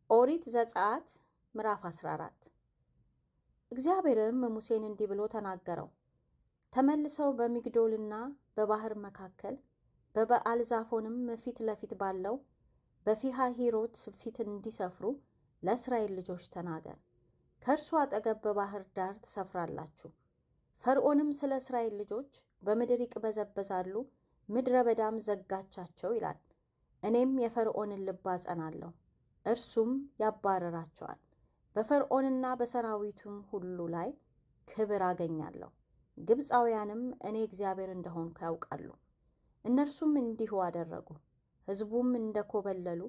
ኦሪት ዘጸአት ምዕራፍ 14 እግዚአብሔርም ሙሴን እንዲህ ብሎ ተናገረው። ተመልሰው በሚግዶልና በባህር መካከል በበአልዛፎንም ፊት ለፊት ባለው በፊሃሂሮት ፊት እንዲሰፍሩ ለእስራኤል ልጆች ተናገር። ከእርሱ አጠገብ በባህር ዳር ትሰፍራላችሁ። ፈርዖንም ስለ እስራኤል ልጆች በምድር ይቅበዘበዛሉ፣ ምድረ በዳም ዘጋቻቸው ይላል። እኔም የፈርዖንን ልብ አጸናለሁ፣ እርሱም ያባረራቸዋል። በፈርዖንና በሰራዊቱም ሁሉ ላይ ክብር አገኛለሁ። ግብፃውያንም እኔ እግዚአብሔር እንደሆንኩ ያውቃሉ። እነርሱም እንዲሁ አደረጉ። ሕዝቡም እንደኮበለሉ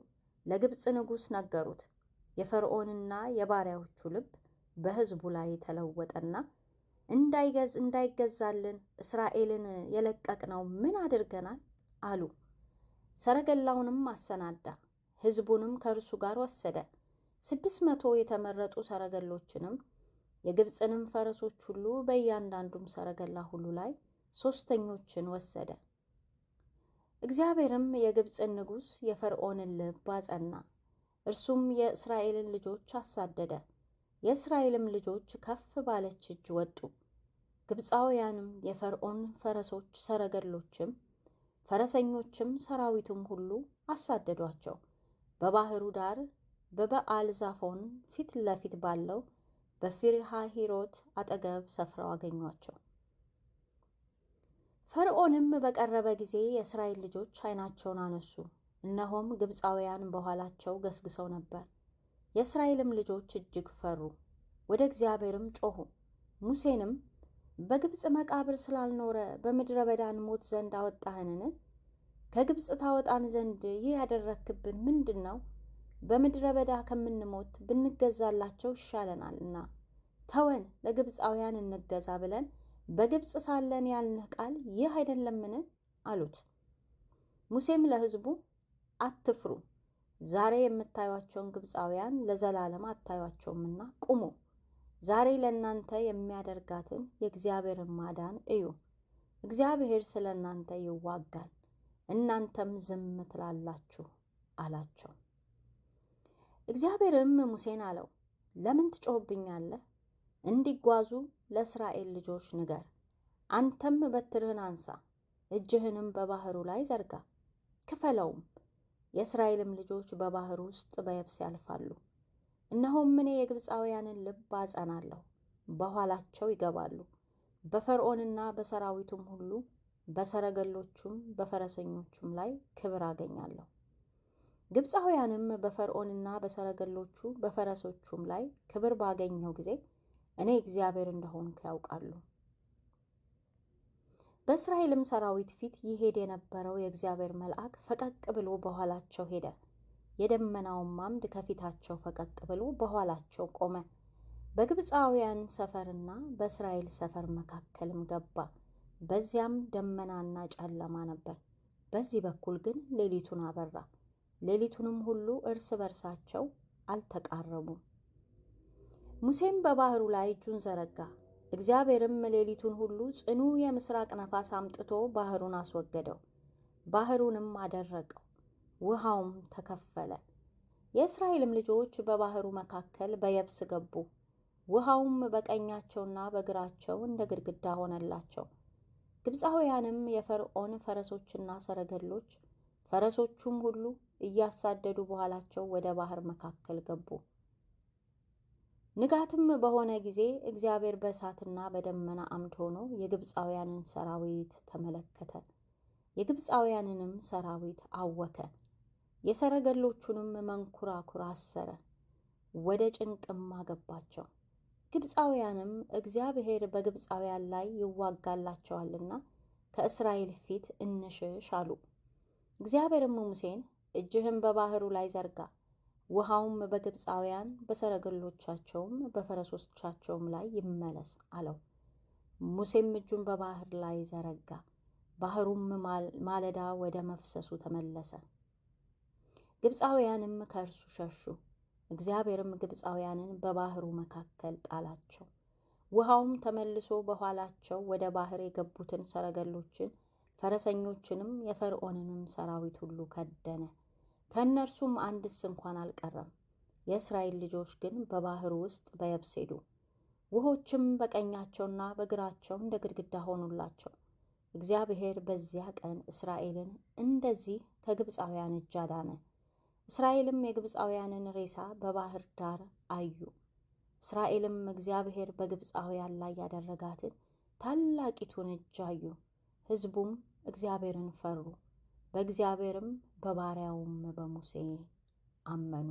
ለግብፅ ንጉሥ ነገሩት። የፈርዖንና የባሪያዎቹ ልብ በሕዝቡ ላይ ተለወጠና እንዳይገዛልን እስራኤልን የለቀቅነው ምን አድርገናል አሉ። ሰረገላውንም አሰናዳ፣ ሕዝቡንም ከእርሱ ጋር ወሰደ። 600 የተመረጡ ሰረገሎችንም የግብፅንም ፈረሶች ሁሉ በእያንዳንዱም ሰረገላ ሁሉ ላይ 3ኞችን ወሰደ። እግዚአብሔርም የግብፅን ንጉሥ የፈርዖንን ልብ አጸና፣ እርሱም የእስራኤልን ልጆች አሳደደ። የእስራኤልም ልጆች ከፍ ባለች እጅ ወጡ። ግብፃውያንም የፈርዖን ፈረሶች ሰረገሎችም ፈረሰኞችም ሰራዊቱም ሁሉ አሳደዷቸው። በባህሩ ዳር በበአልዛፎን ፊት ለፊት ባለው በፊሃሂሮት አጠገብ ሰፍረው አገኟቸው። ፈርዖንም በቀረበ ጊዜ የእስራኤል ልጆች ዓይናቸውን አነሱ፣ እነሆም ግብፃውያን በኋላቸው ገስግሰው ነበር። የእስራኤልም ልጆች እጅግ ፈሩ፣ ወደ እግዚአብሔርም ጮኹ። ሙሴንም በግብፅ መቃብር ስላልኖረ በምድረ በዳ እንሞት ዘንድ አወጣህንን? ከግብፅ ታወጣን ዘንድ ይህ ያደረክብን ምንድን ነው? በምድረ በዳ ከምንሞት ብንገዛላቸው ይሻለናልና ተወን፣ ለግብፃውያን እንገዛ ብለን በግብፅ ሳለን ያልንህ ቃል ይህ አይደለምን? አሉት። ሙሴም ለሕዝቡ አትፍሩ፣ ዛሬ የምታዩአቸውን ግብፃውያን ለዘላለም አታዩአቸውምና ቁሙ፣ ዛሬ ለእናንተ የሚያደርጋትን የእግዚአብሔርን ማዳን እዩ። እግዚአብሔር ስለ እናንተ ይዋጋል፣ እናንተም ዝም ትላላችሁ አላቸው። እግዚአብሔርም ሙሴን አለው፣ ለምን ትጮህብኛለህ? እንዲጓዙ ለእስራኤል ልጆች ንገር። አንተም በትርህን አንሳ፣ እጅህንም በባህሩ ላይ ዘርጋ፣ ክፈለውም። የእስራኤልም ልጆች በባህር ውስጥ በየብስ ያልፋሉ። እነሆም እኔ የግብፃውያንን ልብ አጸናለሁ፣ በኋላቸው ይገባሉ። በፈርዖንና በሰራዊቱም ሁሉ በሰረገሎቹም በፈረሰኞቹም ላይ ክብር አገኛለሁ። ግብፃውያንም በፈርዖንና በሰረገሎቹ በፈረሶቹም ላይ ክብር ባገኘው ጊዜ እኔ እግዚአብሔር እንደሆንኩ ያውቃሉ። በእስራኤልም ሰራዊት ፊት ይሄድ የነበረው የእግዚአብሔር መልአክ ፈቀቅ ብሎ በኋላቸው ሄደ። የደመናውም አምድ ከፊታቸው ፈቀቅ ብሎ በኋላቸው ቆመ። በግብፃውያን ሰፈርና በእስራኤል ሰፈር መካከልም ገባ። በዚያም ደመናና ጨለማ ነበር። በዚህ በኩል ግን ሌሊቱን አበራ። ሌሊቱንም ሁሉ እርስ በርሳቸው አልተቃረቡም። ሙሴም በባህሩ ላይ እጁን ዘረጋ። እግዚአብሔርም ሌሊቱን ሁሉ ጽኑ የምስራቅ ነፋስ አምጥቶ ባህሩን አስወገደው፣ ባህሩንም አደረቀው፣ ውሃውም ተከፈለ። የእስራኤልም ልጆች በባህሩ መካከል በየብስ ገቡ። ውሃውም በቀኛቸውና በግራቸው እንደ ግድግዳ ሆነላቸው። ግብፃውያንም የፈርዖን ፈረሶችና ሰረገሎች ፈረሶቹም ሁሉ እያሳደዱ በኋላቸው ወደ ባህር መካከል ገቡ። ንጋትም በሆነ ጊዜ እግዚአብሔር በእሳትና በደመና አምድ ሆኖ የግብፃውያንን ሰራዊት ተመለከተ። የግብፃውያንንም ሰራዊት አወከ፣ የሰረገሎቹንም መንኮራኩር አሰረ፣ ወደ ጭንቅም አገባቸው። ግብፃውያንም እግዚአብሔር በግብፃውያን ላይ ይዋጋላቸዋልና ከእስራኤል ፊት እንሽሽ አሉ። እግዚአብሔርም ሙሴን እጅህም በባህሩ ላይ ዘርጋ፣ ውሃውም በግብፃውያን በሰረገሎቻቸውም በፈረሶቻቸውም ላይ ይመለስ አለው። ሙሴም እጁን በባህር ላይ ዘረጋ፣ ባህሩም ማለዳ ወደ መፍሰሱ ተመለሰ። ግብፃውያንም ከእርሱ ሸሹ። እግዚአብሔርም ግብፃውያንን በባህሩ መካከል ጣላቸው። ውሃውም ተመልሶ በኋላቸው ወደ ባህር የገቡትን ሰረገሎችን ፈረሰኞችንም የፈርዖንንም ሰራዊት ሁሉ ከደነ። ከእነርሱም አንድስ እንኳን አልቀረም። የእስራኤል ልጆች ግን በባህር ውስጥ በየብስ ሄዱ። ውሆችም በቀኛቸውና በግራቸው እንደ ግድግዳ ሆኑላቸው። እግዚአብሔር በዚያ ቀን እስራኤልን እንደዚህ ከግብፃውያን እጅ አዳነ። እስራኤልም የግብፃውያንን ሬሳ በባህር ዳር አዩ። እስራኤልም እግዚአብሔር በግብፃውያን ላይ ያደረጋትን ታላቂቱን እጅ አዩ። ሕዝቡም እግዚአብሔርን ፈሩ፣ በእግዚአብሔርም በባሪያውም በሙሴ አመኑ።